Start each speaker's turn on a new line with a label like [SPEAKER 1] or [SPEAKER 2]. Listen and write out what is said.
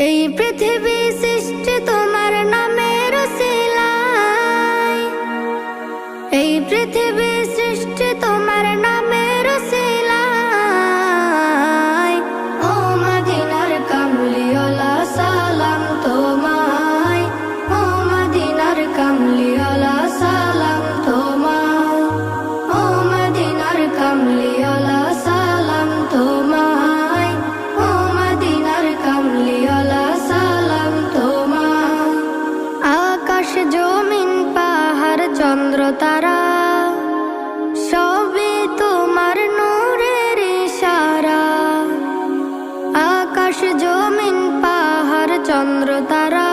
[SPEAKER 1] এই পৃথিবী সৃষ্টি তোমার নামের উসিলায়, এই পৃথিবী সৃষ্টি তোমার নামের উসিলায়। ও মদিনার কামলিওয়ালা সালাম তোমায়, ও মদিনার কামলিওয়ালা সালাম তোমায়, ও মদিনার কামলিওয়ালা সালাম তোমায়, ও মদিনার কামলিওয়ালা সালাম তোমায়। আকাশ জমিন পাহাড় চন্দ্র তারা সবই তোমার নূরের ইশারা। আকাশ জমিন পাহাড় চন্দ্র তারা